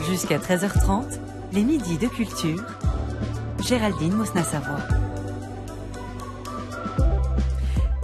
Jusqu'à 13h30, les midis de culture. Géraldine Mosna-Savoie.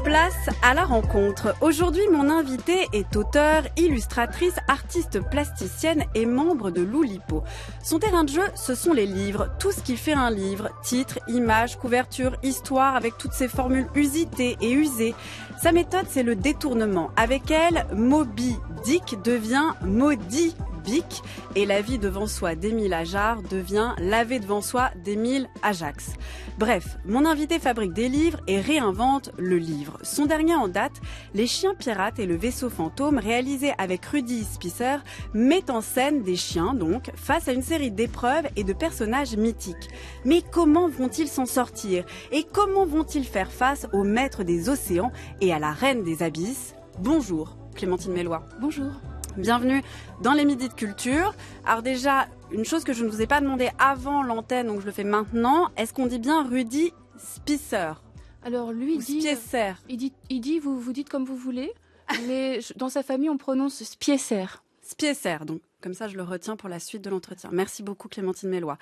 Place à la rencontre. Aujourd'hui, mon invitée est auteure, illustratrice, artiste plasticienne et membre de l'Oulipo. Son terrain de jeu, ce sont les livres. Tout ce qui fait un livre. Titre, images, couverture, histoire, avec toutes ces formules usitées et usées. Sa méthode, c'est le détournement. Avec elle, Moby Dick devient Maudit Bic et La vie devant soi d'Émile Ajar devient Laver devant soi d'Émile Ajax. Bref, mon invité fabrique des livres et réinvente le livre. Son dernier en date, Les chiens pirates et le vaisseau fantôme, réalisé avec Rudy Spicer, met en scène des chiens donc face à une série d'épreuves et de personnages mythiques. Mais comment vont-ils s'en sortir? Et comment vont-ils faire face au maître des océans et à la reine des abysses? Bonjour, Clémentine Melloy. Bonjour. Bienvenue dans les Midis de Culture. Alors déjà, une chose que je ne vous ai pas demandé avant l'antenne, donc je le fais maintenant. Est-ce qu'on dit bien Rudy Spicer? Alors lui, il dit, vous dites comme vous voulez, mais dans sa famille, on prononce Spicer. Spicer, donc comme ça je le retiens pour la suite de l'entretien. Merci beaucoup Clémentine Melloy.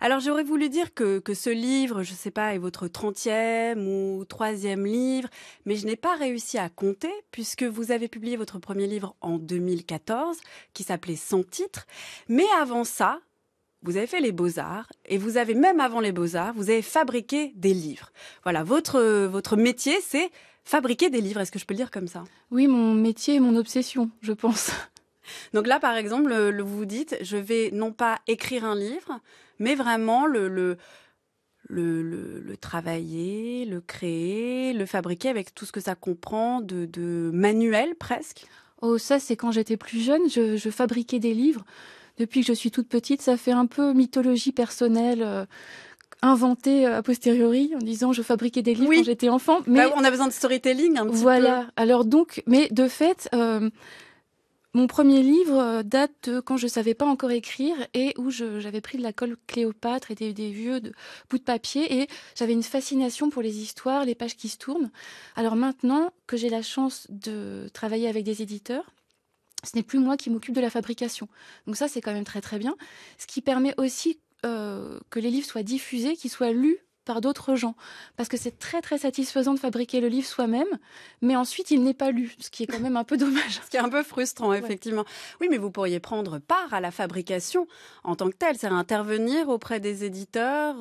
Alors j'aurais voulu dire que ce livre, je ne sais pas, est votre 30e ou 3e livre, mais je n'ai pas réussi à compter puisque vous avez publié votre premier livre en 2014 qui s'appelait Sans titre. Mais avant ça, vous avez fait les Beaux-Arts et vous avez, même avant les Beaux-Arts, vous avez fabriqué des livres. Voilà, votre métier c'est fabriquer des livres, est-ce que je peux le dire comme ça? Oui, mon métier et mon obsession, je pense. Donc là, par exemple, vous vous dites, je vais non pas écrire un livre, mais vraiment le travailler, le créer, le fabriquer avec tout ce que ça comprend de manuel presque. Oh, ça, c'est quand j'étais plus jeune, je fabriquais des livres. Depuis que je suis toute petite, ça fait un peu mythologie personnelle, inventée a posteriori, en disant je fabriquais des livres quand j'étais enfant. Mais on a besoin de storytelling un petit peu. Voilà, alors donc, mais de fait... mon premier livre date de quand je savais pas encore écrire et où j'avais pris de la colle Cléopâtre et des vieux bouts de papier et j'avais une fascination pour les histoires, les pages qui se tournent. Alors maintenant que j'ai la chance de travailler avec des éditeurs, ce n'est plus moi qui m'occupe de la fabrication. Donc ça, c'est quand même très très bien. Ce qui permet aussi que les livres soient diffusés, qu'ils soient lus par d'autres gens. Parce que c'est très très satisfaisant de fabriquer le livre soi-même, mais ensuite il n'est pas lu, ce qui est quand même un peu dommage. Ce qui est un peu frustrant, effectivement. Ouais. Oui, mais vous pourriez prendre part à la fabrication en tant que telle, c'est-à-dire intervenir auprès des éditeurs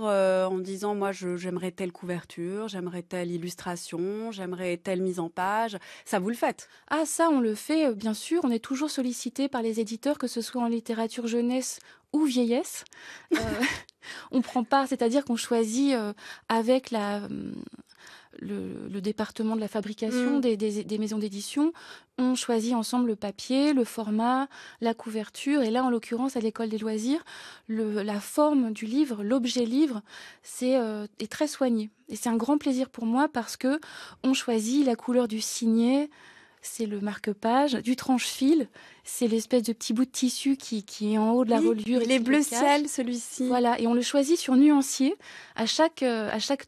en disant, moi j'aimerais telle couverture, j'aimerais telle illustration, j'aimerais telle mise en page. Ça, vous le faites? Ah, ça, on le fait, bien sûr. On est toujours sollicité par les éditeurs, que ce soit en littérature jeunesse ou vieillesse. On prend part, c'est-à-dire qu'on choisit avec le département de la fabrication des maisons d'édition, on choisit ensemble le papier, le format, la couverture. Et là, en l'occurrence, à l'École des loisirs, la forme du livre, l'objet livre, est très soigné. Et c'est un grand plaisir pour moi parce que on choisit la couleur du signet. C'est le marque-page, du tranche-fil, c'est l'espèce de petit bout de tissu qui est en haut de la reliure. Il est bleu ciel, celui-ci. Voilà, et on le choisit sur nuancier à chaque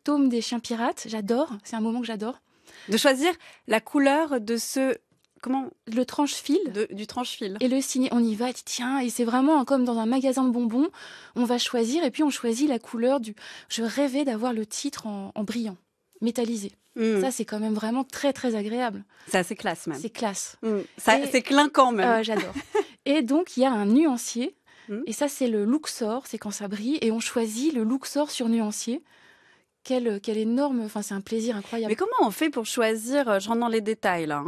tome des Chiens pirates. J'adore, c'est un moment que j'adore. De choisir la couleur de le tranche-fil. Du tranche-fil. Et le signet, on y va, tiens, et c'est vraiment comme dans un magasin de bonbons. On va choisir, et puis on choisit la couleur Je rêvais d'avoir le titre en brillant, métallisé. Ça, c'est quand même vraiment très, très agréable. C'est assez classe, même. C'est classe. C'est clinquant, même. J'adore. Et donc, il y a un nuancier. Et ça, c'est le Luxor. C'est quand ça brille. Et on choisit le Luxor sur nuancier. Quel énorme... Enfin, c'est un plaisir incroyable. Mais comment on fait pour choisir... Je rentre dans les détails, là.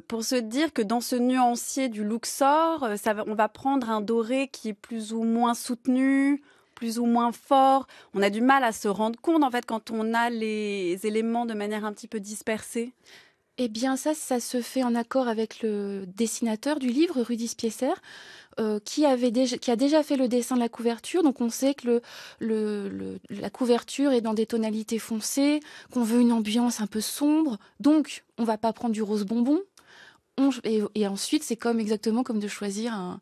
Pour se dire que dans ce nuancier du Luxor, on va prendre un doré qui est plus ou moins soutenu... plus ou moins fort. On a du mal à se rendre compte, en fait, quand on a les éléments de manière un petit peu dispersée. Eh bien, ça se fait en accord avec le dessinateur du livre, Rudy Spicer, qui a déjà fait le dessin de la couverture. Donc, on sait que la couverture est dans des tonalités foncées, qu'on veut une ambiance un peu sombre. Donc, on va pas prendre du rose bonbon. Et ensuite, c'est exactement comme de choisir un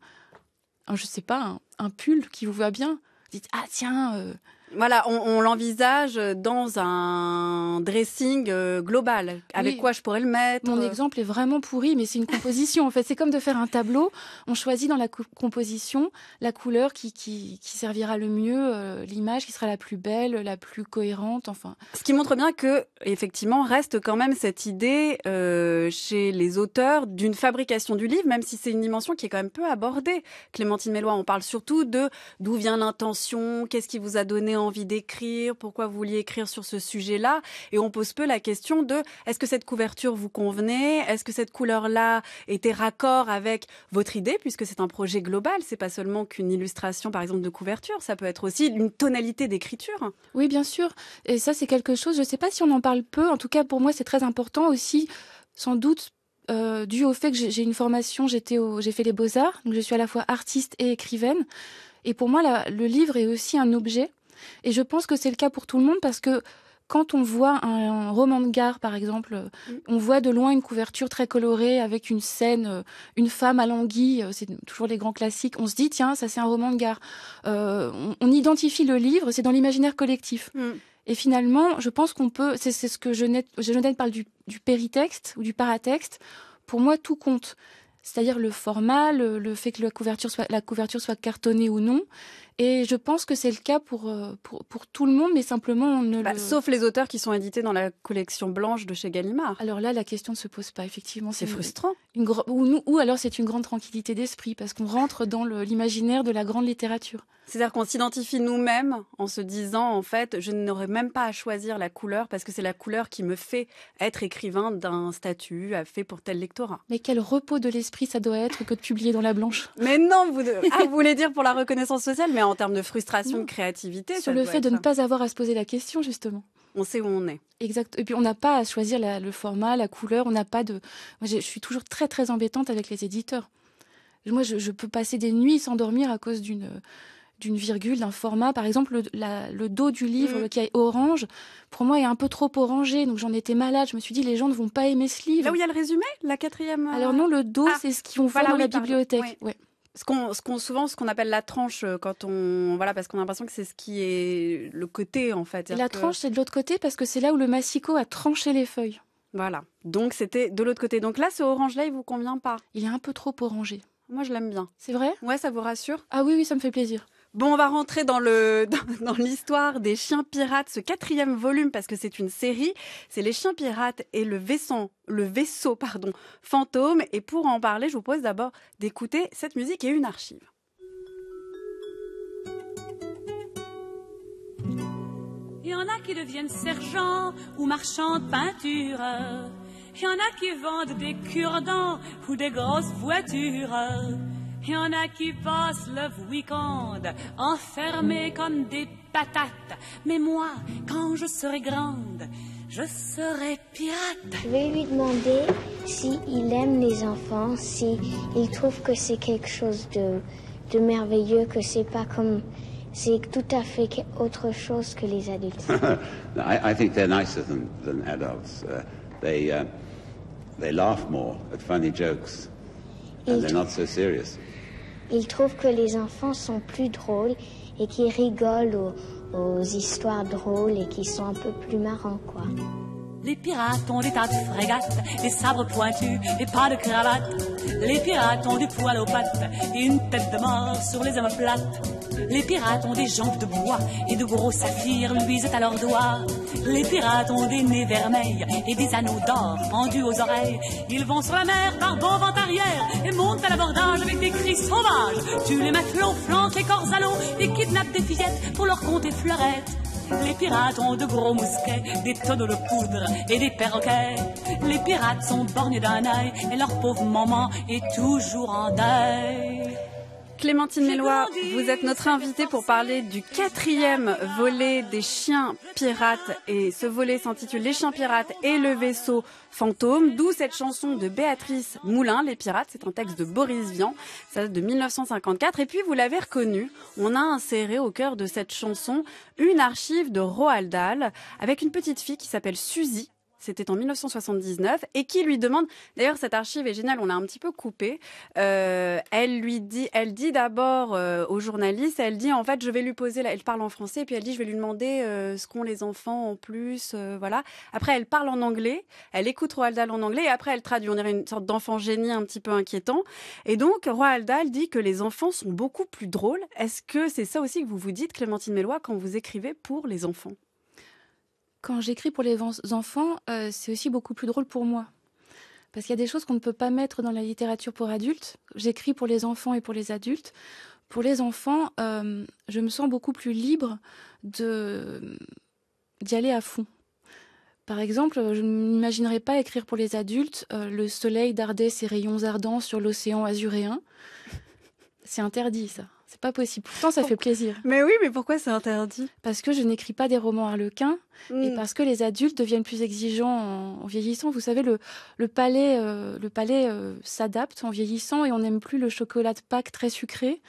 pull qui vous va bien. Dites, ah tiens, Voilà, on l'envisage dans un dressing global. Avec quoi je pourrais le mettre? Mon exemple est vraiment pourri, mais c'est une composition. En fait, c'est comme de faire un tableau. On choisit dans la composition la couleur qui servira le mieux, l'image qui sera la plus belle, la plus cohérente. Enfin, ce qui montre bien que, effectivement, reste quand même cette idée chez les auteurs d'une fabrication du livre, même si c'est une dimension qui est quand même peu abordée. Clémentine Melloy, on parle surtout de d'où vient l'intention, qu'est-ce qui vous a donné envie d'écrire, pourquoi vous vouliez écrire sur ce sujet-là, et on pose peu la question de est-ce que cette couverture vous convenait, est-ce que cette couleur-là était raccord avec votre idée, puisque c'est un projet global, c'est pas seulement qu'une illustration, par exemple, de couverture, ça peut être aussi une tonalité d'écriture. Oui, bien sûr, et ça c'est quelque chose, je sais pas si on en parle peu, en tout cas pour moi c'est très important aussi, sans doute dû au fait que j'ai une formation, j'ai fait les beaux-arts, donc je suis à la fois artiste et écrivaine. Et pour moi, le livre est aussi un objet. Et je pense que c'est le cas pour tout le monde parce que quand on voit un roman de gare, par exemple, on voit de loin une couverture très colorée avec une scène, une femme à l'anguille, c'est toujours les grands classiques. On se dit, tiens, ça c'est un roman de gare. On identifie le livre, c'est dans l'imaginaire collectif. Et finalement, je pense qu'on peut, c'est ce que Genette parle du péritexte ou du paratexte. Pour moi, tout compte. C'est-à-dire le format, le fait que la couverture soit cartonnée ou non. Et je pense que c'est le cas pour tout le monde, mais simplement on ne sauf les auteurs qui sont édités dans la collection blanche de chez Gallimard. Alors là, la question ne se pose pas, effectivement. C'est frustrant. Ou alors c'est une grande tranquillité d'esprit, parce qu'on rentre dans l'imaginaire de la grande littérature. C'est-à-dire qu'on s'identifie nous-mêmes en se disant, en fait, je n'aurais même pas à choisir la couleur parce que c'est la couleur qui me fait être écrivain d'un statut fait pour tel lectorat. Mais quel repos de l'esprit ça doit être que de publier dans la blanche. Mais non, vous voulez dire pour la reconnaissance sociale, mais en termes de frustration, de créativité. Sur le fait de ne pas avoir à se poser la question, justement. On sait où on est. Exact. Et puis on n'a pas à choisir le format, la couleur, on n'a pas de... Moi, je suis toujours très très embêtante avec les éditeurs. Moi, je peux passer des nuits sans dormir à cause d'une virgule, d'un format. Par exemple, le dos du livre qui est orange, pour moi, est un peu trop orangé. Donc, j'en étais malade. Je me suis dit, les gens ne vont pas aimer ce livre. Là où il y a le résumé, la 4e... Alors non, le dos, c'est ce qu'on voit dans la bibliothèque. Oui. Ouais. Souvent, ce qu'on appelle la tranche, quand parce qu'on a l'impression que c'est ce qui est le côté, en fait. Et la tranche, c'est de l'autre côté parce que c'est là où le massicot a tranché les feuilles. Voilà. Donc, c'était de l'autre côté. Donc là, ce orange-là, il vous convient pas? Il est un peu trop orangé. Moi, je l'aime bien. C'est vrai? Ouais, ça vous rassure? Ah oui, ça me fait plaisir. Bon, on va rentrer dans l'histoire des chiens pirates, ce 4e volume, parce que c'est une série. C'est les chiens pirates et le vaisseau fantôme. Et pour en parler, je vous propose d'abord d'écouter cette musique et une archive. Il y en a qui deviennent sergents ou marchands de peinture. Il y en a qui vendent des cure-dents ou des grosses voitures. Il y en a qui passent le week-end enfermés comme des patates. Mais moi, quand je serai grande, je serai pirate. Je vais lui demander s'il aime les enfants, s'il trouve que c'est quelque chose de merveilleux, que c'est pas comme... C'est tout à fait autre chose que les adultes. I think they're nicer than adults. They laugh more at funny jokes, and they're not so serious. Ils trouvent que les enfants sont plus drôles et qu'ils rigolent aux histoires drôles et qui sont un peu plus marrants, quoi. Les pirates ont des tas de frégates, des sabres pointus et pas de cravate. Les pirates ont du poil aux pattes et une tête de mort sur les omoplates. Les pirates ont des jambes de bois et de gros saphirs luisent à leurs doigts. Les pirates ont des nez vermeils et des anneaux d'or pendus aux oreilles. Ils vont sur la mer par bon vent arrière et montent à l'abordage avec des cris sauvages. Tuent les matelots, flanquent les corps à l'eau et kidnappent des fillettes pour leur compter fleurettes. Les pirates ont de gros mousquets, des tonneaux de poudre et des perroquets. Les pirates sont borgnés d'un œil et leur pauvre maman est toujours en deuil. Clémentine Melloy, vous êtes notre invitée pour parler du 4e volet des chiens pirates. Et ce volet s'intitule Les chiens pirates et le vaisseau fantôme, d'où cette chanson de Béatrice Moulin, Les pirates. C'est un texte de Boris Vian, ça date de 1954. Et puis, vous l'avez reconnu, on a inséré au cœur de cette chanson une archive de Roald Dahl avec une petite fille qui s'appelle Suzy. c'était en 1979, et qui lui demande, d'ailleurs cette archive est géniale, on l'a un petit peu coupée, elle dit d'abord au journaliste, elle dit en fait je vais lui poser, elle parle en français, et puis elle dit je vais lui demander ce qu'ont les enfants en plus, voilà. Après elle parle en anglais, elle écoute Roald Dahl en anglais, et après elle traduit, on dirait une sorte d'enfant génie un petit peu inquiétant. Et donc Roald Dahl dit que les enfants sont beaucoup plus drôles. Est-ce que c'est ça aussi que vous vous dites, Clémentine Melloy, quand vous écrivez pour les enfants? Quand j'écris pour les enfants, c'est aussi beaucoup plus drôle pour moi. Parce qu'il y a des choses qu'on ne peut pas mettre dans la littérature pour adultes. J'écris pour les enfants et pour les adultes. Pour les enfants, je me sens beaucoup plus libre d'y aller à fond. Par exemple, je n'imaginerais pas écrire pour les adultes le soleil dardait ses rayons ardents sur l'océan azuréen. C'est interdit, ça. C'est pas possible. Pourtant, ça fait plaisir. Mais oui, mais pourquoi c'est interdit? Parce que je n'écris pas des romans harlequins et parce que les adultes deviennent plus exigeants en vieillissant. Vous savez, le palais s'adapte en vieillissant et on n'aime plus le chocolat de Pâques très sucré.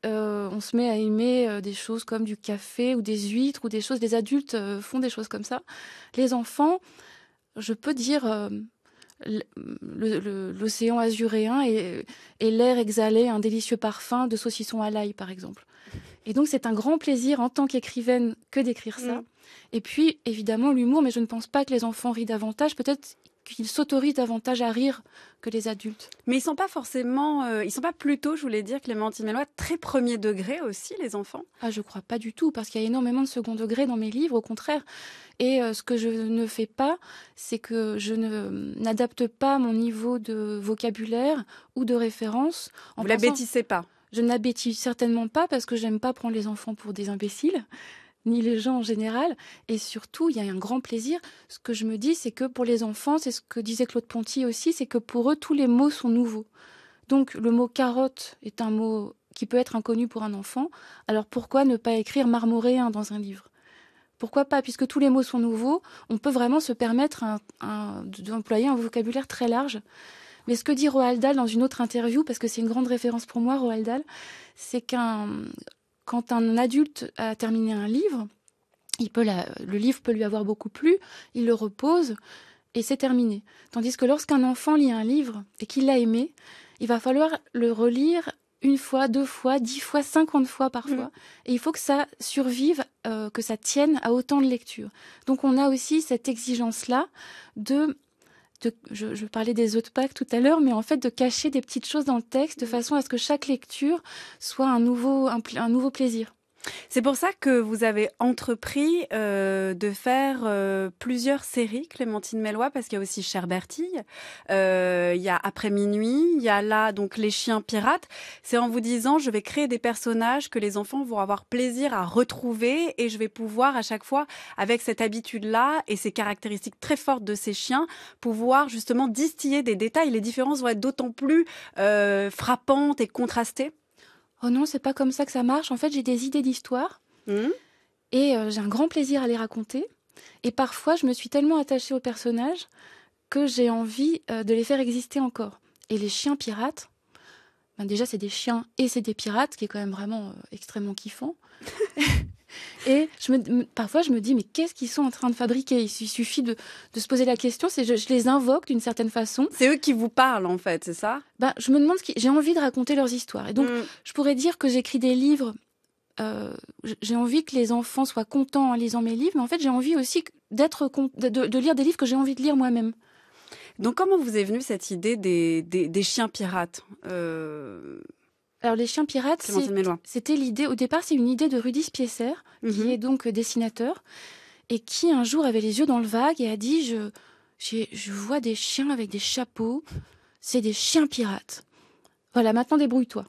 On se met à aimer des choses comme du café ou des huîtres ou des choses. Les adultes font des choses comme ça. Les enfants, je peux dire l'océan azuréen et l'air exhalé, un délicieux parfum de saucisson à l'ail, par exemple. Et donc, c'est un grand plaisir en tant qu'écrivaine que d'écrire ça. Et puis, évidemment, l'humour, mais je ne pense pas que les enfants rient davantage. Peut-être qu'ils s'autorisent davantage à rire que les adultes. Mais ils sont pas forcément, ils sont pas plutôt, je voulais dire, Clémentine Melloy, très premier degré aussi, les enfants? Ah, je crois pas du tout, parce qu'il y a énormément de second degré dans mes livres, au contraire. Et ce que je ne fais pas, c'est que je n'adapte pas mon niveau de vocabulaire ou de référence. Vous la bêtissez pas? Je ne la bêtise certainement pas, parce que j'aime pas prendre les enfants pour des imbéciles, ni les gens en général. Et surtout, il y a un grand plaisir. Ce que je me dis, c'est que pour les enfants, c'est ce que disait Claude Ponty aussi, c'est que pour eux, tous les mots sont nouveaux. Donc, le mot carotte est un mot qui peut être inconnu pour un enfant. Alors, pourquoi ne pas écrire marmoréen dans un livre? Pourquoi pas? Puisque tous les mots sont nouveaux, on peut vraiment se permettre d'employer un vocabulaire très large. Mais ce que dit Roald Dahl dans une autre interview, parce que c'est une grande référence pour moi, Roald Dahl, c'est quand un adulte a terminé un livre, le livre peut lui avoir beaucoup plu, il le repose et c'est terminé. Tandis que lorsqu'un enfant lit un livre et qu'il l'a aimé, il va falloir le relire 1 fois, 2 fois, 10 fois, 50 fois parfois. Et il faut que ça survive, que ça tienne à autant de lectures. Donc on a aussi cette exigence-là je parlais des œufs de Pâques tout à l'heure, mais en fait de cacher des petites choses dans le texte de façon à ce que chaque lecture soit un nouveau plaisir. C'est pour ça que vous avez entrepris de faire plusieurs séries, Clémentine Melloy, parce qu'il y a aussi Cher Bertille, il y a Après minuit, il y a là donc Les chiens pirates. C'est en vous disant, je vais créer des personnages que les enfants vont avoir plaisir à retrouver et je vais pouvoir à chaque fois, avec cette habitude-là et ces caractéristiques très fortes de ces chiens, pouvoir justement distiller des détails. Les différences vont être d'autant plus frappantes et contrastées. Oh non, c'est pas comme ça que ça marche. En fait, j'ai des idées d'histoire et j'ai un grand plaisir à les raconter. Et parfois, je me suis tellement attachée aux personnages que j'ai envie de les faire exister encore. Et les chiens pirates, déjà, c'est des chiens et c'est des pirates, ce qui est quand même vraiment extrêmement kiffant. Et parfois, je me dis, mais qu'est-ce qu'ils sont en train de fabriquer? Il suffit de se poser la question, je les invoque d'une certaine façon. C'est eux qui vous parlent, en fait, c'est ça? Je me demande, j'ai envie de raconter leurs histoires. Et donc, je pourrais dire que j'écris des livres, j'ai envie que les enfants soient contents en lisant mes livres, mais en fait, j'ai envie aussi de lire des livres que j'ai envie de lire moi-même. Donc, comment vous est venue cette idée des chiens pirates Alors, les chiens pirates, c'était l'idée, au départ, c'est une idée de Rudi Spiesser, qui est donc dessinateur, et qui un jour avait les yeux dans le vague et a dit, je vois des chiens avec des chapeaux, c'est des chiens pirates. Voilà, maintenant débrouille-toi.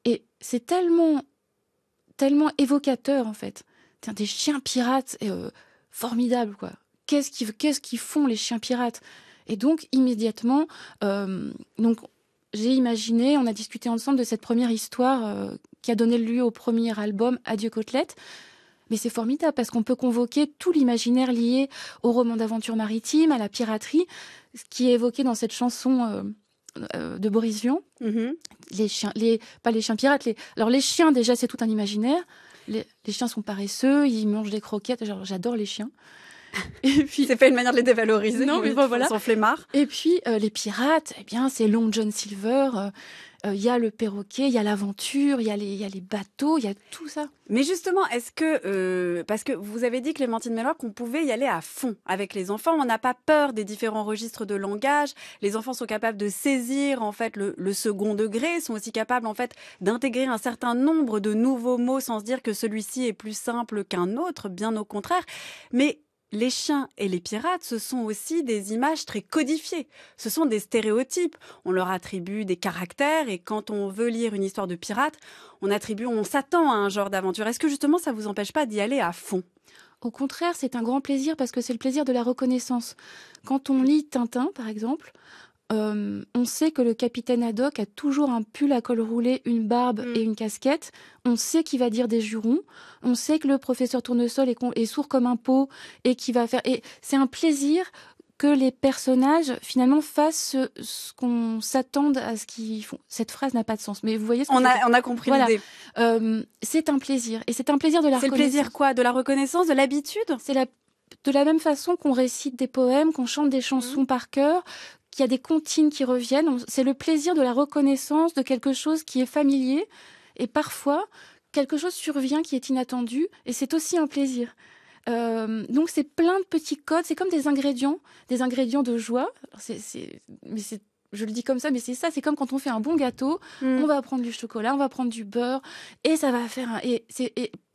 Et c'est tellement évocateur, en fait. Des chiens pirates, formidable, quoi. Qu'est-ce qu'ils font, les chiens pirates? Et donc, immédiatement, j'ai imaginé, on a discuté ensemble de cette première histoire qui a donné lieu au premier album, Adieu Côtelette. Mais c'est formidable parce qu'on peut convoquer tout l'imaginaire lié au roman d'aventure maritime, à la piraterie, ce qui est évoqué dans cette chanson de Boris Vian. Les chiens, pas les chiens pirates. Alors les chiens, déjà, c'est tout un imaginaire. Les chiens sont paresseux, ils mangent des croquettes. J'adore les chiens. Et puis, c'est pas une manière de les dévaloriser. Non, mais bon, voilà. Ils sont flemmards. Et puis, les pirates, eh bien, c'est Long John Silver. Il y a le perroquet, il y a l'aventure, il y a les bateaux, il y a tout ça. Mais justement, est-ce que, parce que vous avez dit, Clémentine Melloy, qu'on pouvait y aller à fond avec les enfants, on n'a pas peur des différents registres de langage, les enfants sont capables de saisir en fait le second degré, sont aussi capables en fait d'intégrer un certain nombre de nouveaux mots sans se dire que celui-ci est plus simple qu'un autre, bien au contraire. Mais les chiens et les pirates, ce sont aussi des images très codifiées. Ce sont des stéréotypes. On leur attribue des caractères et quand on veut lire une histoire de pirate, on s'attend à un genre d'aventure. Est-ce que justement ça vous empêche pas d'y aller à fond ? Au contraire, c'est un grand plaisir parce que c'est le plaisir de la reconnaissance. Quand on lit Tintin, par exemple, on sait que le capitaine Haddock a toujours un pull à col roulé, une barbe et une casquette. On sait qu'il va dire des jurons. On sait que le professeur Tournesol est sourd comme un pot et qu'il va faire. Et c'est un plaisir que les personnages finalement fassent ce qu'on s'attende à ce qu'ils font. Cette phrase n'a pas de sens, mais vous voyez ce que on a compris l'idée. C'est un plaisir et c'est un plaisir de la reconnaissance. C'est le plaisir quoi ? De la reconnaissance, de l'habitude ? C'est de la même façon qu'on récite des poèmes, qu'on chante des chansons par cœur, qu'il y a des comptines qui reviennent. C'est le plaisir de la reconnaissance de quelque chose qui est familier. Et parfois, quelque chose survient qui est inattendu. Et c'est aussi un plaisir. Donc, c'est plein de petits codes. C'est comme des ingrédients de joie. Je le dis comme ça, mais c'est ça. C'est comme quand on fait un bon gâteau. On va prendre du chocolat, on va prendre du beurre. Et ça va faire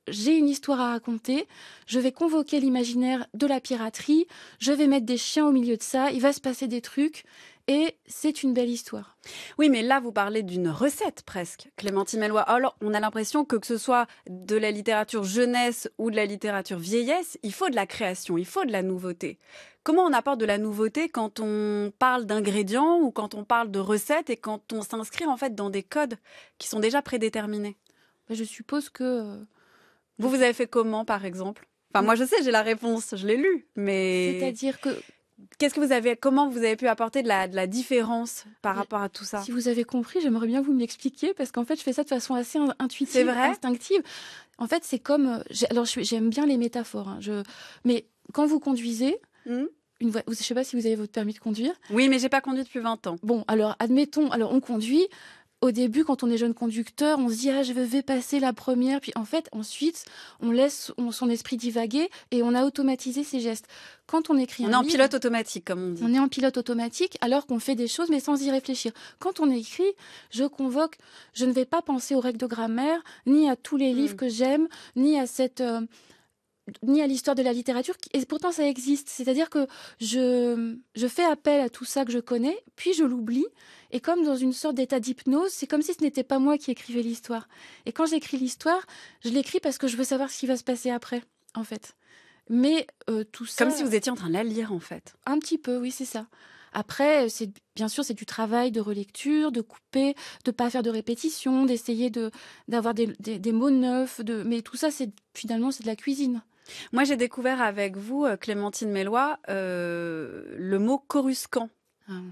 j'ai une histoire à raconter, je vais convoquer l'imaginaire de la piraterie, je vais mettre des chiens au milieu de ça, il va se passer des trucs, et c'est une belle histoire. Oui, mais là, vous parlez d'une recette presque, Clémentine Melloy. Alors, on a l'impression que ce soit de la littérature jeunesse ou de la littérature vieillesse, il faut de la création, il faut de la nouveauté. Comment on apporte de la nouveauté quand on parle d'ingrédients ou quand on parle de recettes et quand on s'inscrit en fait dans des codes qui sont déjà prédéterminés ? Je suppose que... Vous avez fait comment, par exemple ? Enfin, moi, je sais, j'ai la réponse, je l'ai lu, mais... C'est-à-dire que... Comment vous avez pu apporter de la différence par rapport à tout ça ? Si vous avez compris, j'aimerais bien vous me l'expliquer, parce qu'en fait, je fais ça de façon assez intuitive, c'est vrai ? Instinctive. En fait, c'est comme... j'aime bien les métaphores, hein. Mais quand vous conduisez... Je ne sais pas si vous avez votre permis de conduire. Oui, mais j'ai pas conduit depuis 20 ans. Bon, alors, admettons, on conduit... Au début, quand on est jeune conducteur, on se dit « Ah, je vais passer la première ». Puis en fait, ensuite, on laisse son esprit divaguer et on a automatisé ses gestes. Quand on écrit un livre... On est en pilote automatique, comme on dit. On est en pilote automatique alors qu'on fait des choses, mais sans y réfléchir. Quand on écrit, je ne vais pas penser aux règles de grammaire, ni à tous les livres que j'aime, ni à l'histoire de la littérature, et pourtant ça existe. C'est-à-dire que je fais appel à tout ça que je connais, puis je l'oublie, et comme dans une sorte d'état d'hypnose, c'est comme si ce n'était pas moi qui écrivais l'histoire. Et quand j'écris l'histoire, je l'écris parce que je veux savoir ce qui va se passer après, en fait. Mais tout ça... Comme si vous étiez en train de la lire, en fait. Un petit peu, oui, c'est ça. Après, bien sûr, c'est du travail de relecture, de couper, de pas faire de répétition, d'essayer d'avoir des mots neufs, mais tout ça, finalement, c'est de la cuisine. Moi, j'ai découvert avec vous, Clémentine Melloy, le mot coruscant.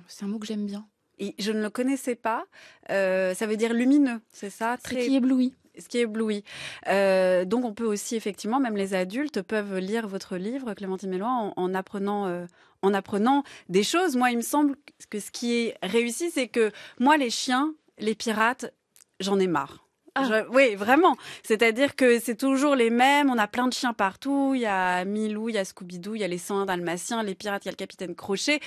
C'est un mot que j'aime bien. Et je ne le connaissais pas. Ça veut dire lumineux, c'est ça ? Ce qui éblouit. Ce qui éblouit. Donc, on peut aussi, effectivement, même les adultes peuvent lire votre livre, Clémentine Melloy, en apprenant des choses. Moi, il me semble que ce qui est réussi, c'est que moi, les chiens, les pirates, j'en ai marre. Oui, vraiment. C'est-à-dire que c'est toujours les mêmes. On a plein de chiens partout. Il y a Milou, il y a Scooby-Doo, il y a les 101 Dalmatiens, les pirates, il y a le capitaine Crochet.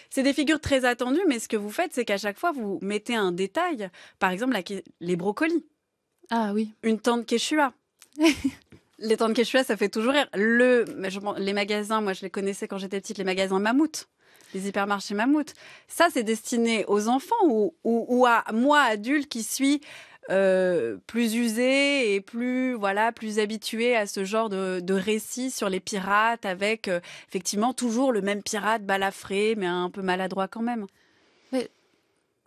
C'est des figures très attendues, mais ce que vous faites, c'est qu'à chaque fois, vous mettez un détail. Par exemple, les brocolis. Ah oui. Une tante Quechua. Les tantes Quechua, ça fait toujours rire. Les magasins, moi, je les connaissais quand j'étais petite, les magasins Mammouth. Les hypermarchés Mammouth. Ça, c'est destiné aux enfants ou à moi, adulte, qui suis... plus usé et plus habitué à ce genre de récits sur les pirates avec effectivement toujours le même pirate balafré mais un peu maladroit quand même. Mais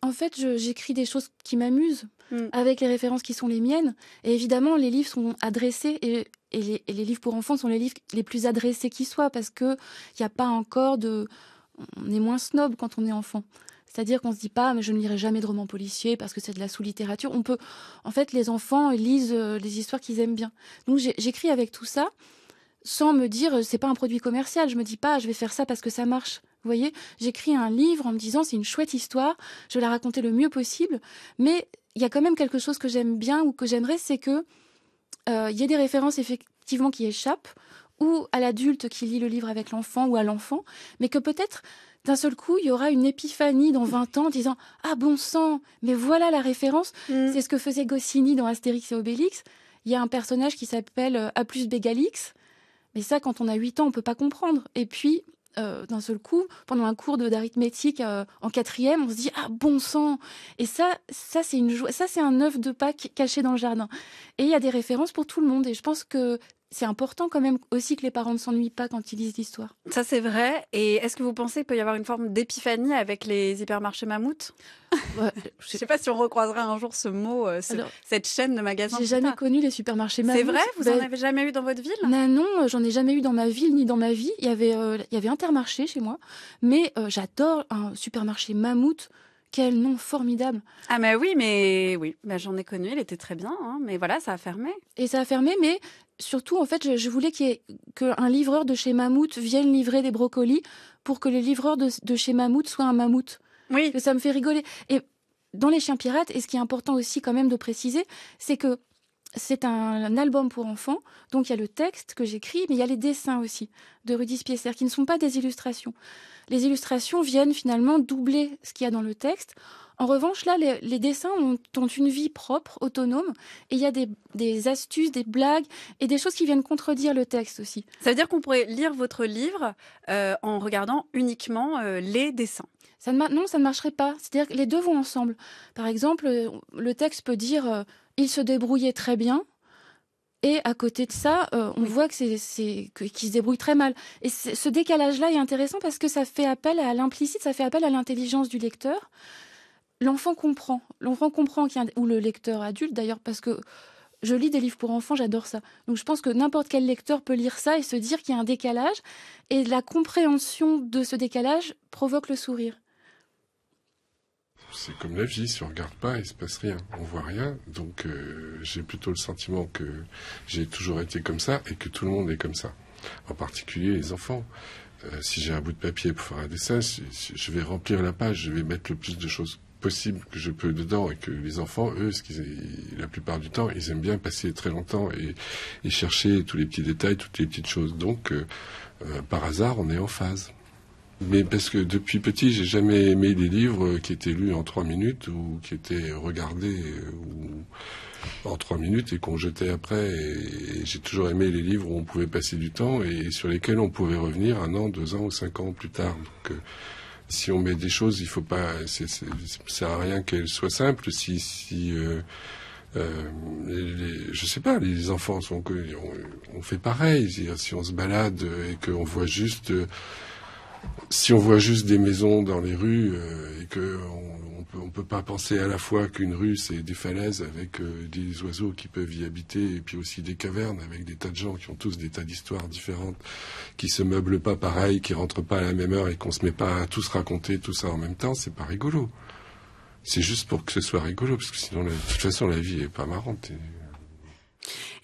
en fait, j'écris des choses qui m'amusent avec les références qui sont les miennes et évidemment les livres sont adressés et les livres pour enfants sont les livres les plus adressés qui soient parce que il y a pas encore on est moins snob quand on est enfant. C'est-à-dire qu'on se dit pas, mais je ne lirai jamais de romans policiers parce que c'est de la sous-littérature. En fait, les enfants lisent les histoires qu'ils aiment bien. Donc, j'écris avec tout ça. sans me dire c'est pas un produit commercial. Je me dis pas je vais faire ça parce que ça marche. Vous voyez, j'écris un livre en me disant c'est une chouette histoire, je vais la raconter le mieux possible, mais il y a quand même quelque chose que j'aime bien ou que j'aimerais, c'est que il y a des références effectivement qui échappent, ou à l'adulte qui lit le livre avec l'enfant ou à l'enfant, mais que peut-être d'un seul coup, il y aura une épiphanie dans 20 ans en disant « Ah bon sang, mais voilà la référence !» C'est ce que faisait Goscinny dans Astérix et Obélix. Il y a un personnage qui s'appelle A plus Bégalix, mais ça, quand on a 8 ans, on ne peut pas comprendre. Et puis, d'un seul coup, pendant un cours d'arithmétique en 4e, on se dit « Ah bon sang !» Et ça c'est un œuf de Pâques caché dans le jardin. Et il y a des références pour tout le monde. Et je pense que c'est important quand même aussi que les parents ne s'ennuient pas quand ils lisent l'histoire. Ça, c'est vrai. Et est-ce que vous pensez qu'il peut y avoir une forme d'épiphanie avec les hypermarchés mammouths? Ouais, je ne sais pas si on recroisera un jour ce mot, cette chaîne de magasins. J'ai jamais connu les supermarchés mammouths. C'est vrai? Vous en avez jamais eu dans votre ville? Non, j'en ai jamais eu dans ma ville ni dans ma vie. Il y avait Intermarché chez moi, mais j'adore un supermarché mammouth. Quel nom formidable. Ah mais oui, j'en ai connu, il était très bien, hein, mais voilà, ça a fermé. Et ça a fermé, mais surtout, en fait, je voulais qu'un livreur de chez Mammouth vienne livrer des brocolis pour que le livreur de chez Mammouth soit un mammouth. Oui. Que ça me fait rigoler. Et dans Les Chiens Pirates, et ce qui est important aussi quand même de préciser, c'est que c'est un album pour enfants, donc il y a le texte que j'écris, mais il y a les dessins aussi de Rudi Spiesser, qui ne sont pas des illustrations. Les illustrations viennent finalement doubler ce qu'il y a dans le texte. En revanche, là, les dessins ont une vie propre, autonome, et il y a des astuces, des blagues, et des choses qui viennent contredire le texte aussi. Ça veut dire qu'on pourrait lire votre livre en regardant uniquement les dessins? Non, ça ne marcherait pas. C'est-à-dire que les deux vont ensemble. Par exemple, le texte peut dire « il se débrouillait très bien », et à côté de ça, on voit qu'il se débrouille très mal. Et ce décalage-là est intéressant parce que ça fait appel à l'implicite, ça fait appel à l'intelligence du lecteur. L'enfant comprend ou le lecteur adulte d'ailleurs, parce que je lis des livres pour enfants, j'adore ça. Donc je pense que n'importe quel lecteur peut lire ça et se dire qu'il y a un décalage, et la compréhension de ce décalage provoque le sourire. C'est comme la vie, si on regarde pas, il se passe rien, on voit rien. Donc j'ai plutôt le sentiment que j'ai toujours été comme ça et que tout le monde est comme ça. En particulier les enfants. Si j'ai un bout de papier pour faire un dessin, je vais remplir la page, je vais mettre le plus de choses possible que je peux dedans, et que les enfants, eux, la plupart du temps, ils aiment bien passer très longtemps et chercher tous les petits détails, toutes les petites choses. Donc par hasard, on est en phase. Mais parce que depuis petit, j'ai jamais aimé les livres qui étaient lus en 3 minutes ou qui étaient regardés en 3 minutes et qu'on jetait après. Et j'ai toujours aimé les livres où on pouvait passer du temps et sur lesquels on pouvait revenir 1 an, 2 ans ou 5 ans plus tard. Donc si on met des choses, il faut pas. Ça sert à rien qu'elles soient simples. Je sais pas, les enfants on fait pareil. Si on se balade et qu'on voit juste. Si on voit juste des maisons dans les rues et que on peut pas penser à la fois qu'une rue c'est des falaises avec des oiseaux qui peuvent y habiter et puis aussi des cavernes avec des tas de gens qui ont tous des tas d'histoires différentes, qui se meublent pas pareil, qui rentrent pas à la même heure et qu'on se met pas à tous raconter tout ça en même temps, c'est pas rigolo. C'est juste pour que ce soit rigolo parce que sinon de toute façon la vie est pas marrante.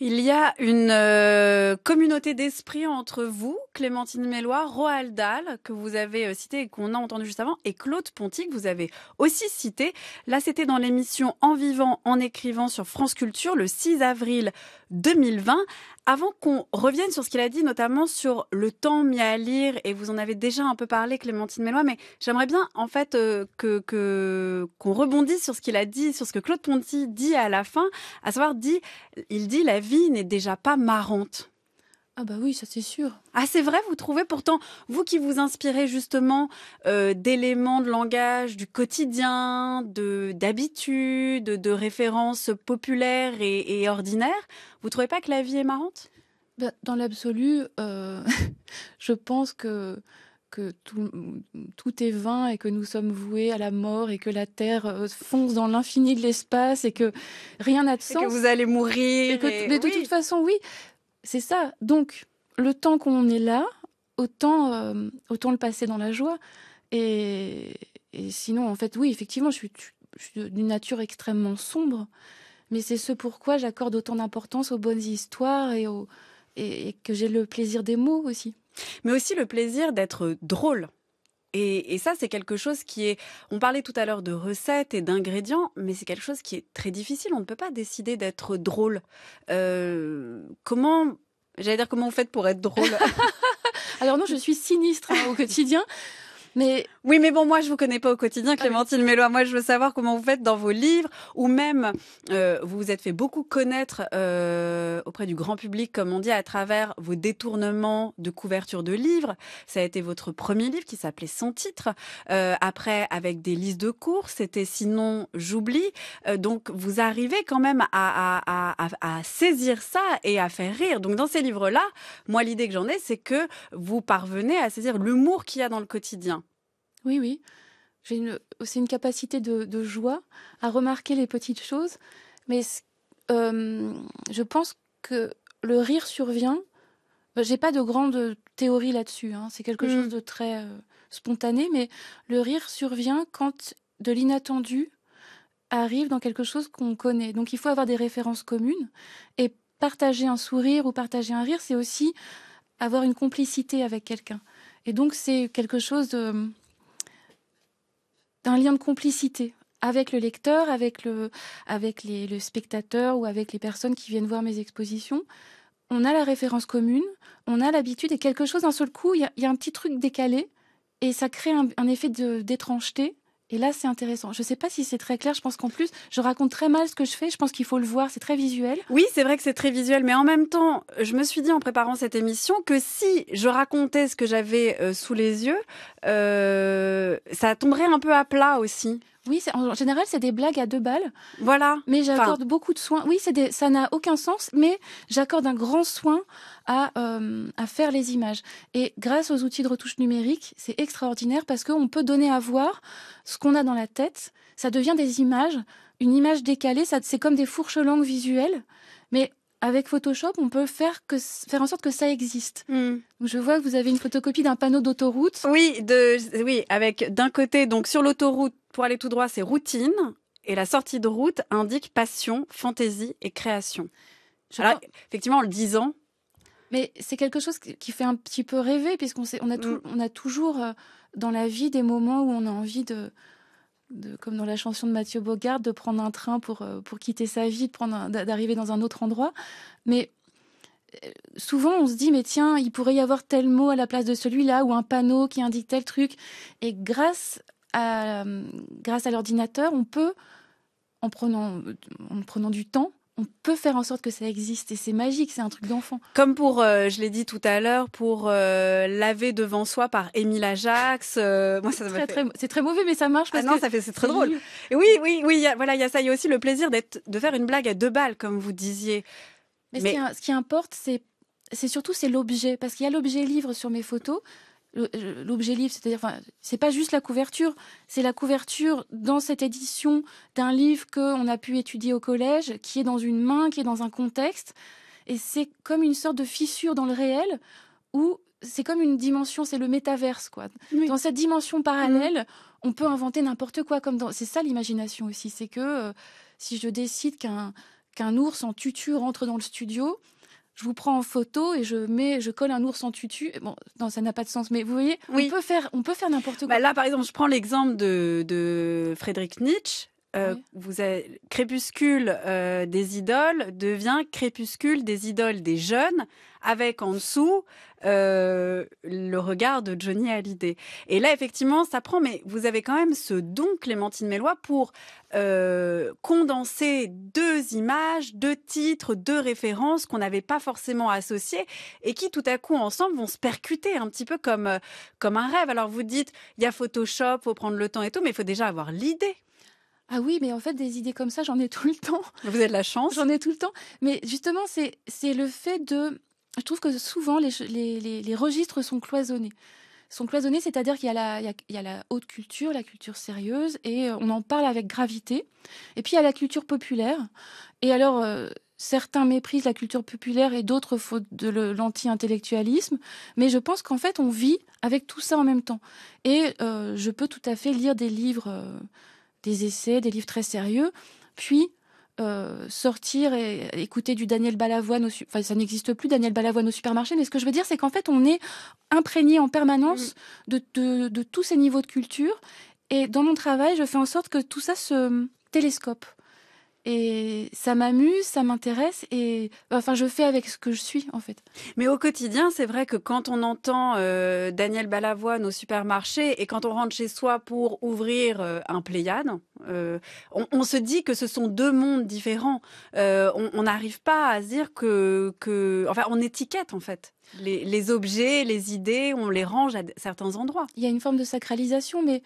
Il y a une communauté d'esprit entre vous, Clémentine Melloy, Roald Dahl, que vous avez cité et qu'on a entendu juste avant, et Claude Ponty, que vous avez aussi cité. Là, c'était dans l'émission En vivant, en écrivant sur France Culture, le 6 avril 2020. Avant qu'on revienne sur ce qu'il a dit, notamment sur le temps mis à lire, et vous en avez déjà un peu parlé, Clémentine Melloy, mais j'aimerais bien, en fait, qu'on rebondisse sur ce qu'il a dit, sur ce que Claude Ponty dit à la fin, à savoir, il dit, la vie n'est déjà pas marrante. Ah bah oui, ça c'est sûr. Ah c'est vrai, vous trouvez? Pourtant, vous qui vous inspirez justement d'éléments de langage du quotidien, d'habitudes, de références populaires et ordinaires, vous trouvez pas que la vie est marrante? Bah, dans l'absolu, je pense que tout est vain et que nous sommes voués à la mort et que la Terre fonce dans l'infini de l'espace et que rien n'a de sens. Et que vous allez mourir. Mais de toute façon, oui, c'est ça. Donc, le temps qu'on est là, autant le passer dans la joie. Et sinon, en fait, oui, effectivement, je suis d'une nature extrêmement sombre. Mais c'est ce pourquoi j'accorde autant d'importance aux bonnes histoires et et que j'ai le plaisir des mots aussi. Mais aussi le plaisir d'être drôle. Et ça, c'est quelque chose qui est... On parlait tout à l'heure de recettes et d'ingrédients, mais c'est quelque chose qui est très difficile. On ne peut pas décider d'être drôle. Comment vous faites pour être drôle? Alors non, je suis sinistre au quotidien. Mais... Oui, mais bon, moi, je vous connais pas au quotidien, Clémentine Melloy. Moi, je veux savoir comment vous faites dans vos livres, ou même, vous vous êtes fait beaucoup connaître auprès du grand public, comme on dit, à travers vos détournements de couverture de livres. Ça a été votre premier livre qui s'appelait Sans titre. Après, avec des listes de courses, c'était Sinon, j'oublie. Donc, vous arrivez quand même à saisir ça et à faire rire. Donc, dans ces livres-là, moi, l'idée que j'en ai, c'est que vous parvenez à saisir l'humour qu'il y a dans le quotidien. Oui. J'ai aussi une capacité de joie à remarquer les petites choses. Mais je pense que le rire survient. J'ai pas de grande théorie là-dessus. C'est quelque chose de très spontané. Mais le rire survient quand de l'inattendu arrive dans quelque chose qu'on connaît. Donc il faut avoir des références communes. Et partager un sourire ou partager un rire, c'est aussi avoir une complicité avec quelqu'un. Et donc c'est quelque chose d'un lien de complicité avec le lecteur, avec le spectateur ou avec les personnes qui viennent voir mes expositions. On a la référence commune, on a l'habitude et quelque chose d'un seul coup, il y a un petit truc décalé et ça crée un effet d'étrangeté. Et là, c'est intéressant. Je ne sais pas si c'est très clair. Je pense qu'en plus, je raconte très mal ce que je fais. Je pense qu'il faut le voir. C'est très visuel. Oui, c'est vrai que c'est très visuel. Mais en même temps, je me suis dit en préparant cette émission que si je racontais ce que j'avais sous les yeux, ça tomberait un peu à plat aussi. Oui, en général, c'est des blagues à 2 balles. Voilà. Mais j'accorde beaucoup de soin. Oui, ça n'a aucun sens, mais j'accorde un grand soin à faire les images. Et grâce aux outils de retouche numérique, c'est extraordinaire parce qu'on peut donner à voir ce qu'on a dans la tête. Ça devient des images, une image décalée. C'est comme des fourches langues visuelles, mais avec Photoshop, on peut faire en sorte que ça existe. Donc je vois que vous avez une photocopie d'un panneau d'autoroute. Oui, avec d'un côté, donc sur l'autoroute, pour aller tout droit, c'est routine. Et la sortie de route indique passion, fantaisie et création. Alors, effectivement, en le disant... Mais c'est quelque chose qui fait un petit peu rêver, puisqu'on a toujours dans la vie des moments où on a envie comme dans la chanson de Mathieu Bogart, de prendre un train pour quitter sa vie, d'arriver dans un autre endroit. Mais souvent, on se dit, mais tiens, il pourrait y avoir tel mot à la place de celui-là, ou un panneau qui indique tel truc. Et grâce à l'ordinateur, on peut, en prenant du temps, on peut faire en sorte que ça existe. Et c'est magique, c'est un truc d'enfant. Comme pour, je l'ai dit tout à l'heure, pour Laver devant soi par Émile Ajax. Moi, c'est très mauvais, mais ça marche. C'est très drôle. Et oui, il y a ça. Il y a aussi le plaisir de faire une blague à 2 balles, comme vous disiez. Mais ce qui importe, c'est surtout l'objet. Parce qu'il y a l'objet livre sur mes photos. L'objet livre, c'est-à-dire, c'est pas juste la couverture, c'est la couverture dans cette édition d'un livre qu'on a pu étudier au collège, qui est dans une main, qui est dans un contexte, et c'est comme une sorte de fissure dans le réel, où c'est comme une dimension, c'est le métaverse, quoi. Oui. Dans cette dimension parallèle, on peut inventer n'importe quoi, c'est ça l'imagination aussi, c'est que si je décide qu'un ours en tutu rentre dans le studio, je vous prends en photo et je colle un ours en tutu. Bon, non, ça n'a pas de sens, mais vous voyez, on peut faire n'importe quoi. Là, par exemple, je prends l'exemple de Friedrich Nietzsche. Vous avez Crépuscule des idoles devient Crépuscule des idoles des jeunes, avec en dessous le regard de Johnny Hallyday. Et là, effectivement, ça prend, mais vous avez quand même ce don, Clémentine Melloy, pour condenser 2 images, 2 titres, 2 références qu'on n'avait pas forcément associées et qui, tout à coup, ensemble, vont se percuter un petit peu comme un rêve. Alors, vous dites, il y a Photoshop, faut prendre le temps et tout, mais il faut déjà avoir l'idée. Ah oui, mais en fait, des idées comme ça, j'en ai tout le temps. Vous avez de la chance. J'en ai tout le temps. Mais justement, c'est le fait de... Je trouve que souvent, les registres sont cloisonnés. C'est-à-dire qu'il y a la haute culture, la culture sérieuse, et on en parle avec gravité. Et puis, il y a la culture populaire. Et alors, certains méprisent la culture populaire et d'autres font de l'anti-intellectualisme. Mais je pense qu'en fait, on vit avec tout ça en même temps. Et je peux tout à fait lire des livres... des essais, des livres très sérieux, puis sortir et écouter du Daniel Balavoine enfin ça n'existe plus Daniel Balavoine au supermarché, mais ce que je veux dire c'est qu'en fait on est imprégné en permanence de tous ces niveaux de culture, et dans mon travail je fais en sorte que tout ça se télescope. Et ça m'amuse, ça m'intéresse, et enfin je fais avec ce que je suis en fait. Mais au quotidien, c'est vrai que quand on entend Daniel Balavoine au supermarché et quand on rentre chez soi pour ouvrir un Pléiade, on se dit que ce sont deux mondes différents. On n'arrive pas à se dire enfin, on étiquette en fait. Les objets, les idées, on les range à certains endroits. Il y a une forme de sacralisation, mais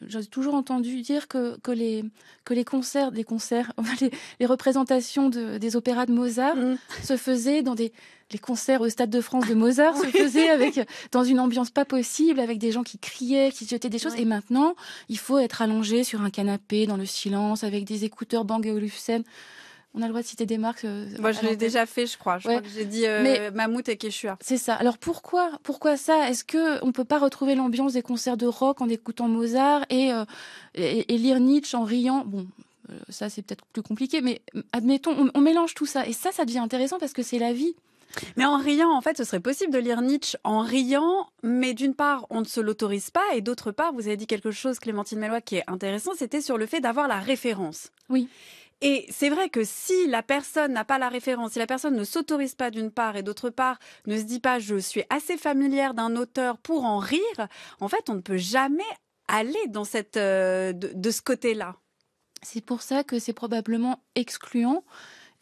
j'ai toujours entendu dire que les concerts, les représentations des opéras de Mozart se faisaient dans les concerts au Stade de France de Mozart se faisaient dans une ambiance pas possible, avec des gens qui criaient, qui se jetaient des choses. Et maintenant, il faut être allongé sur un canapé dans le silence avec des écouteurs Bang & Olufsen. On a le droit de citer des marques. Moi, je l'ai déjà fait, je crois. Je crois que j'ai dit Mammouth et Quechua. C'est ça. Alors pourquoi ça? Est-ce que on peut pas retrouver l'ambiance des concerts de rock en écoutant Mozart et lire Nietzsche en riant? Bon, ça c'est peut-être plus compliqué, mais admettons, on mélange tout ça, et ça devient intéressant parce que c'est la vie. Mais en riant, en fait, ce serait possible de lire Nietzsche en riant, mais d'une part, on ne se l'autorise pas, et d'autre part, vous avez dit quelque chose, Clémentine Melloy, qui est intéressant, c'était sur le fait d'avoir la référence. Oui. Et c'est vrai que si la personne n'a pas la référence, si la personne ne s'autorise pas d'une part et d'autre part ne se dit pas je suis assez familière d'un auteur pour en rire, en fait on ne peut jamais aller dans cette de ce côté-là. C'est pour ça que c'est probablement excluant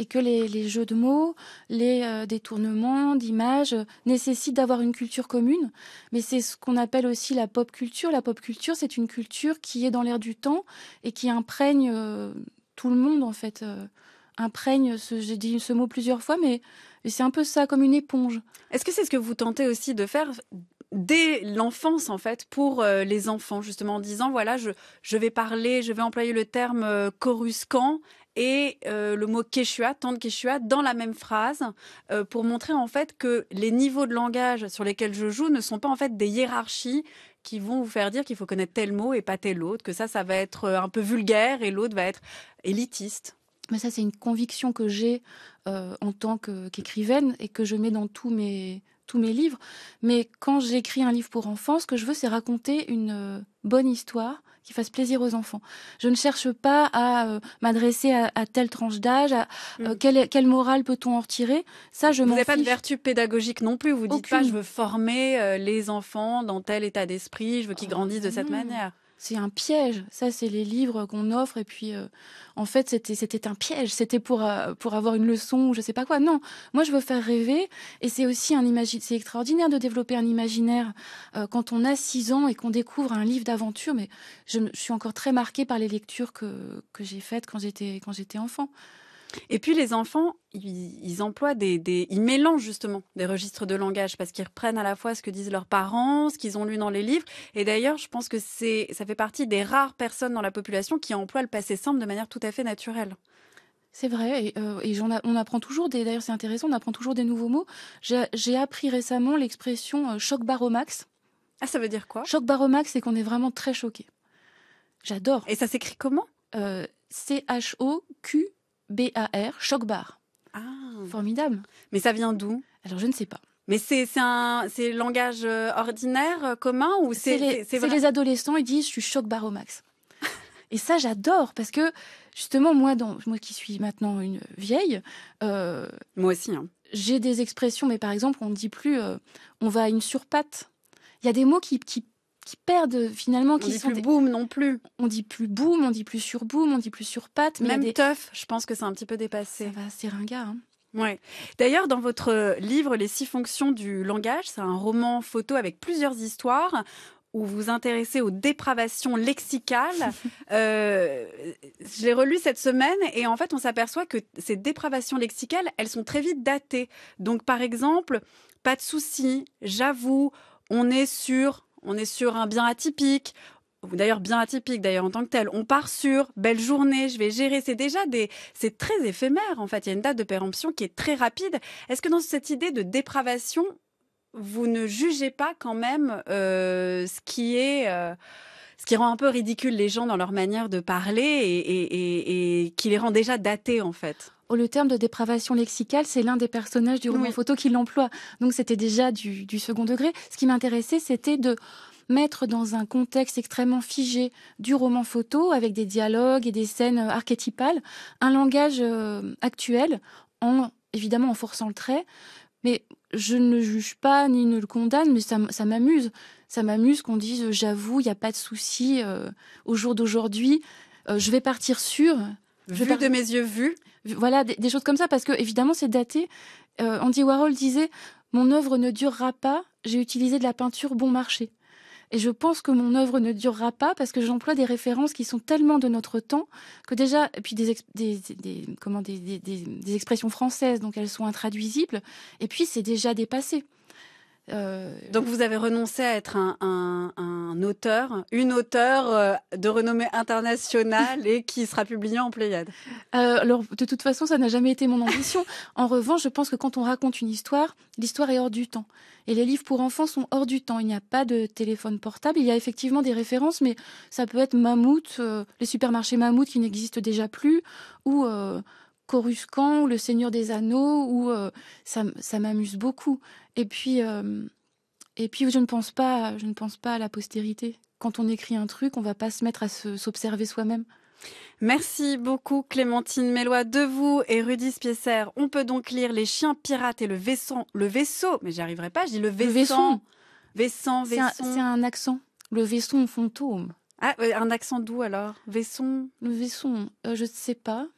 et que les jeux de mots, les détournements d'images nécessitent d'avoir une culture commune. Mais c'est ce qu'on appelle aussi la pop culture. La pop culture, c'est une culture qui est dans l'air du temps et qui imprègne tout le monde, en fait. Imprègne, j'ai dit ce mot plusieurs fois, mais c'est un peu ça, comme une éponge. Est-ce que c'est ce que vous tentez aussi de faire dès l'enfance, en fait, pour les enfants, justement, en disant, voilà, je vais employer le terme coruscant et le mot quechua, tante quechua, dans la même phrase, pour montrer, en fait, que les niveaux de langage sur lesquels je joue ne sont pas, en fait, des hiérarchies qui vont vous faire dire qu'il faut connaître tel mot et pas tel autre, que ça va être un peu vulgaire et l'autre va être élitiste. Mais ça, c'est une conviction que j'ai en tant qu'écrivaine et que je mets dans tous mes livres. Mais quand j'écris un livre pour enfants, ce que je veux, c'est raconter une bonne histoire qui fasse plaisir aux enfants. Je ne cherche pas à m'adresser à telle tranche d'âge, quelle morale peut-on en retirer. Ça, je m'en fiche. Vous n'avez pas de vertu pédagogique non plus. Vous dites pas, je veux former les enfants dans tel état d'esprit, je veux qu'ils grandissent de cette manière. C'est un piège. Ça, c'est les livres qu'on offre. Et puis, en fait, c'était un piège. C'était pour avoir une leçon ou je sais pas quoi. Non, moi, je veux faire rêver. Et c'est aussi c'est extraordinaire de développer un imaginaire quand on a 6 ans et qu'on découvre un livre d'aventure. Mais je suis encore très marquée par les lectures que j'ai faites quand j'étais enfant. Et puis les enfants, ils emploient ils mélangent justement des registres de langage parce qu'ils reprennent à la fois ce que disent leurs parents, ce qu'ils ont lu dans les livres. Et d'ailleurs, je pense que ça fait partie des rares personnes dans la population qui emploient le passé simple de manière tout à fait naturelle. C'est vrai, et on apprend toujours d'ailleurs c'est intéressant, on apprend toujours des nouveaux mots. J'ai appris récemment l'expression choc baromax. Ah, ça veut dire quoi? Choc baromax, c'est qu'on est vraiment très choqué. J'adore. Et ça s'écrit comment? CHOQ BAR, choc bar. Ah. Formidable. Mais ça vient d'où? Alors, je ne sais pas. Mais c'est le langage ordinaire, commun, ou c'est les adolescents, ils disent « je suis choc baromax ». Et ça, j'adore, parce que, justement, moi qui suis maintenant une vieille... moi aussi. Hein. J'ai des expressions, mais par exemple, on ne dit plus « on va à une surpatte ». Il y a des mots qui perdent finalement, on dit plus boum non plus. On dit plus boum, on dit plus sur boum, on dit plus sur patte. Même teuf, je pense que c'est un petit peu dépassé. Ça va, c'est ringard. Hein. Ouais. D'ailleurs, dans votre livre Les 6 fonctions du langage, c'est un roman photo avec plusieurs histoires où vous vous intéressez aux dépravations lexicales. Je l'ai relu cette semaine et en fait, on s'aperçoit que ces dépravations lexicales, elles sont très vite datées. Donc, par exemple, pas de souci, j'avoue, on est sur un bien atypique, ou d'ailleurs bien atypique d'ailleurs en tant que tel. On part sur belle journée, je vais gérer. C'est très éphémère en fait. Il y a une date de péremption qui est très rapide. Est-ce que dans cette idée de dépravation, vous ne jugez pas quand même ce qui est ce qui rend un peu ridicule les gens dans leur manière de parler et qui les rend déjà datés en fait. Le terme de dépravation lexicale, c'est l'un des personnages du roman photo qui l'emploie. Donc c'était déjà du second degré. Ce qui m'intéressait, c'était de mettre dans un contexte extrêmement figé du roman photo, avec des dialogues et des scènes archétypales, un langage actuel, évidemment en forçant le trait. Mais je ne le juge pas ni ne le condamne, mais ça m'amuse. Ça m'amuse qu'on dise « j'avoue, il n'y a pas de souci au jour d'aujourd'hui, je vais partir sur... » de mes yeux vus. Voilà, des choses comme ça, parce que évidemment c'est daté. Andy Warhol disait « mon œuvre ne durera pas, j'ai utilisé de la peinture bon marché ». Et je pense que mon œuvre ne durera pas parce que j'emploie des références qui sont tellement de notre temps que déjà, et puis des expressions françaises, donc elles sont intraduisibles, et puis c'est déjà dépassé. Donc vous avez renoncé à être un auteur, une auteure de renommée internationale et qui sera publiée en Pléiade. Alors de toute façon, ça n'a jamais été mon ambition. En revanche, je pense que quand on raconte une histoire, l'histoire est hors du temps. Et les livres pour enfants sont hors du temps. Il n'y a pas de téléphone portable. Il y a effectivement des références, mais ça peut être Mammouth, les supermarchés Mammouth qui n'existent déjà plus, ou Coruscant, ou Le Seigneur des Anneaux, ou ça m'amuse beaucoup. Et puis je ne pense pas à la postérité. Quand on écrit un truc, on ne va pas se mettre à s'observer soi-même. Merci beaucoup Clémentine Melloy. De vous et Rudy Spiesser, on peut donc lire Les chiens pirates et le vaisseau, mais j'y arriverai pas, je dis le vaisson. C'est un accent. Le vaisson fantôme. Ah, un accent d'où alors? Vaisson? Le vaisson, je ne sais pas.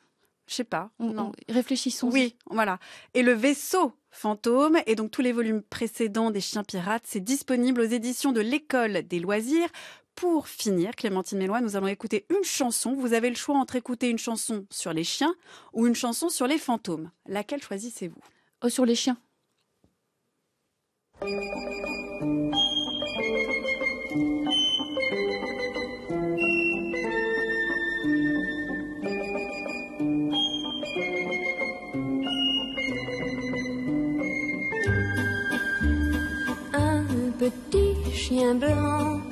Je sais pas. Non. Réfléchissons. Oui, voilà. Et le vaisseau fantôme, et donc tous les volumes précédents des Chiens pirates, c'est disponible aux éditions de l'École des loisirs. Pour finir, Clémentine Melloy, nous allons écouter une chanson. Vous avez le choix entre écouter une chanson sur les chiens ou une chanson sur les fantômes. Laquelle choisissez-vous? Sur les chiens. Un petit chien blanc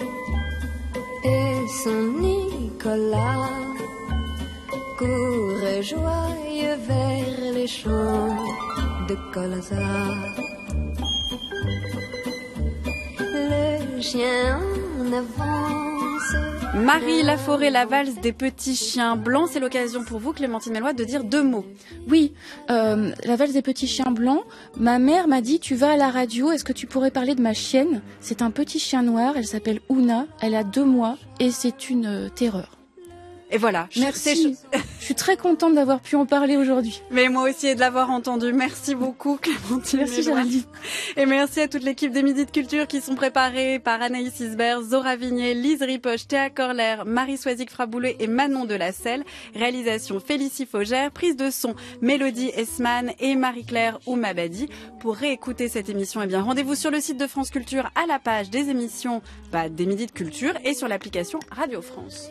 et son Nicolas courent joyeux vers les champs de colza. Le chien en avance. Marie Laforêt, la valse des petits chiens blancs. C'est l'occasion pour vous, Clémentine Melloy, de dire 2 mots. Oui, la valse des petits chiens blancs. Ma mère m'a dit, tu vas à la radio, est-ce que tu pourrais parler de ma chienne? C'est un petit chien noir, elle s'appelle Ouna, elle a 2 mois et c'est une terreur. Et voilà. Merci. Je suis très contente d'avoir pu en parler aujourd'hui. Mais moi aussi et de l'avoir entendu. Merci beaucoup, Clémentine. Merci, Géraldine. Et merci à toute l'équipe des Midi de Culture qui sont préparés par Anaïs Isbert, Zora Vignier, Lise Ripoche, Théa Corler, Marie Soisic-Fraboulet et Manon Delacelle. Réalisation Félicie Faugère. Prise de son Mélodie Esman et Marie-Claire Oumabadi. Pour réécouter cette émission, rendez-vous sur le site de France Culture à la page des émissions des Midi de Culture et sur l'application Radio France.